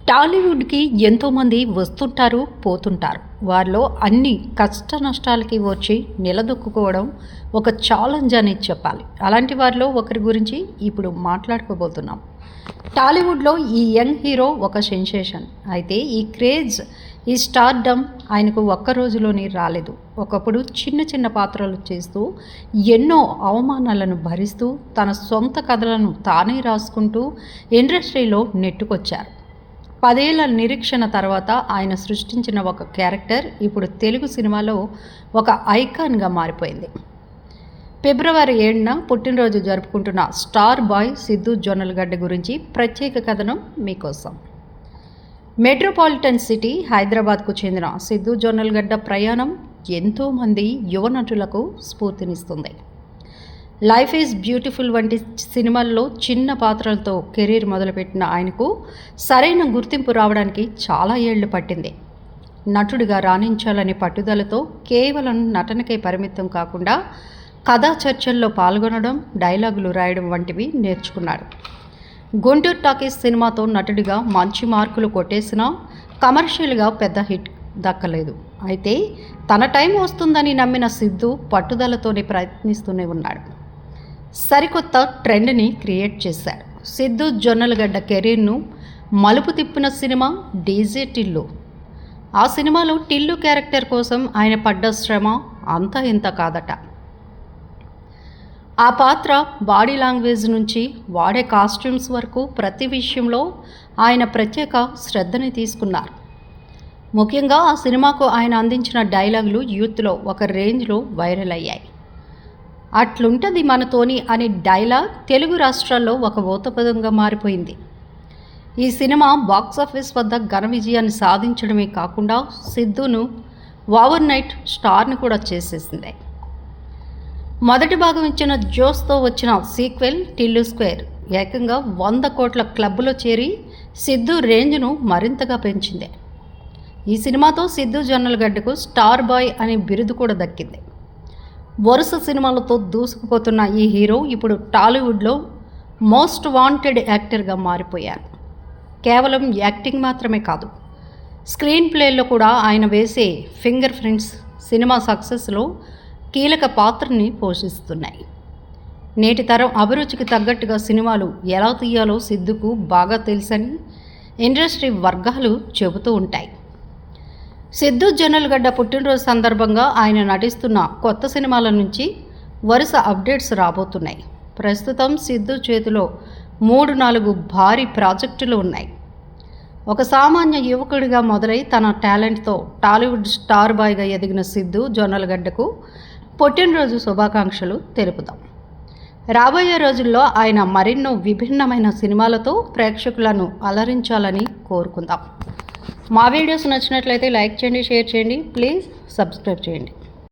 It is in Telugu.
టాలీవుడ్కి ఎంతోమంది వస్తుంటారు, పోతుంటారు. వారిలో అన్ని కష్ట నష్టాలకి వచ్చి నిలదొక్కుకోవడం ఒక ఛాలెంజ్ అని చెప్పాలి. అలాంటి వారిలో ఒకరి గురించి ఇప్పుడు మాట్లాడుకోబోతున్నాం. టాలీవుడ్లో ఈ యంగ్ హీరో ఒక సెన్సేషన్. అయితే ఈ క్రేజ్, ఈ స్టార్డమ్ ఆయనకు ఒక్క రోజులోనే రాలేదు. ఒకప్పుడు చిన్న చిన్న పాత్రలు చేస్తూ ఎన్నో అవమానాలను భరిస్తూ తన సొంత కథలను తానే రాసుకుంటూ ఇండస్ట్రీలో నెట్టుకొచ్చారు. 10 ఏళ్ల నిరీక్షణ తర్వాత ఆయన సృష్టించిన ఒక క్యారెక్టర్ ఇప్పుడు తెలుగు సినిమాలో ఒక ఐకాన్గా మారిపోయింది. ఫిబ్రవరి 7న పుట్టినరోజు జరుపుకుంటున్న స్టార్ బాయ్ సిద్ధు జొన్నలగడ్డ గురించి ప్రత్యేక కథనం మీకోసం. మెట్రోపాలిటన్ సిటీ హైదరాబాద్కు చెందిన సిద్ధు జొన్నలగడ్డ ప్రయాణం ఎంతోమంది యువ నటులకు స్ఫూర్తినిస్తుంది. లైఫ్ ఈజ్ బ్యూటిఫుల్ వంటి సినిమాల్లో చిన్న పాత్రలతో కెరీర్ మొదలుపెట్టిన ఆయనకు సరైన గుర్తింపు రావడానికి చాలా ఏళ్లు పట్టింది. నటుడిగా రాణించాలనే పట్టుదలతో కేవలం నటనకే పరిమితం కాకుండా కథా చర్చల్లో పాల్గొనడం, డైలాగులు రాయడం వంటివి నేర్చుకున్నాడు. గుంటూరు టాకీస్ సినిమాతో నటుడిగా మంచి మార్కులు కొట్టేసినా కమర్షియల్గా పెద్ద హిట్ దక్కలేదు. అయితే తన టైం వస్తుందని నమ్మిన సిద్ధు పట్టుదలతోనే ప్రయత్నిస్తూనే ఉన్నాడు. సరికొత్త ట్రెండ్ని క్రియేట్ చేశాడు. సిద్ధు జొన్నలగడ్డ కెరీర్ను మలుపు తిప్పిన సినిమా డీజే టిల్లు. ఆ సినిమాలో టిల్లు క్యారెక్టర్ కోసం ఆయన పడ్డ శ్రమ అంతా ఇంత కాదట. ఆ పాత్ర బాడీ లాంగ్వేజ్ నుంచి వాడే కాస్ట్యూమ్స్ వరకు ప్రతి విషయంలో ఆయన ప్రత్యేక శ్రద్ధని తీసుకున్నారు. ముఖ్యంగా ఆ సినిమాకు ఆయన అందించిన డైలాగులు యూత్లో ఒక రేంజ్లో వైరల్ అయ్యాయి. అట్లుంటది మనతోని అనే డైలాగ్ తెలుగు రాష్ట్రాల్లో ఒక ఊతపదంగా మారిపోయింది. ఈ సినిమా బాక్సాఫీస్ వద్ద ఘన విజయాన్ని సాధించడమే కాకుండా సిద్ధును ఓవర్ నైట్ స్టార్ని కూడా చేసేసింది. మొదటి భాగం ఇచ్చిన జోస్తో వచ్చిన సీక్వెల్ టిల్లు స్క్వేర్ ఏకంగా 100 కోట్ల క్లబ్లో చేరి సిద్ధు రేంజ్ను మరింతగా పెంచింది. ఈ సినిమాతో సిద్ధు జొన్నలగడ్డకు స్టార్ బాయ్ అనే బిరుదు కూడా దక్కింది. వరుస సినిమాలతో దూసుకుపోతున్న ఈ హీరో ఇప్పుడు టాలీవుడ్లో మోస్ట్ వాంటెడ్ యాక్టర్గా మారిపోయారు. కేవలం యాక్టింగ్ మాత్రమే కాదు, స్క్రీన్ ప్లేలో కూడా ఆయన వేసే ఫింగర్ ప్రింట్స్ సినిమా సక్సెస్లో కీలక పాత్రని పోషిస్తున్నాయి. నేటి తరం అభిరుచికి తగ్గట్టుగా సినిమాలు ఎలా తీయాలో సిద్ధుకు బాగా తెలుసని ఇండస్ట్రీ వర్గాలు చెబుతూ ఉంటాయి. సిద్ధు జొన్నలగడ్డ పుట్టినరోజు సందర్భంగా ఆయన నటిస్తున్న కొత్త సినిమాల నుంచి వరుస అప్డేట్స్ రాబోతున్నాయి. ప్రస్తుతం సిద్ధు చేతిలో 3-4 భారీ ప్రాజెక్టులు ఉన్నాయి. ఒక సామాన్య యువకుడిగా మొదలై తన టాలెంట్తో టాలీవుడ్ స్టార్ బాయ్గా ఎదిగిన సిద్ధు జొన్నలగడ్డకు పుట్టినరోజు శుభాకాంక్షలు తెలుపుదాం. రాబోయే రోజుల్లో ఆయన మరెన్నో విభిన్నమైన సినిమాలతో ప్రేక్షకులను అలరించాలని కోరుకుందాం. మా వీడియోస్ నచ్చినట్లయితే లైక్ చేయండి, షేర్ చేయండి, ప్లీజ్ సబ్స్క్రైబ్ చేయండి.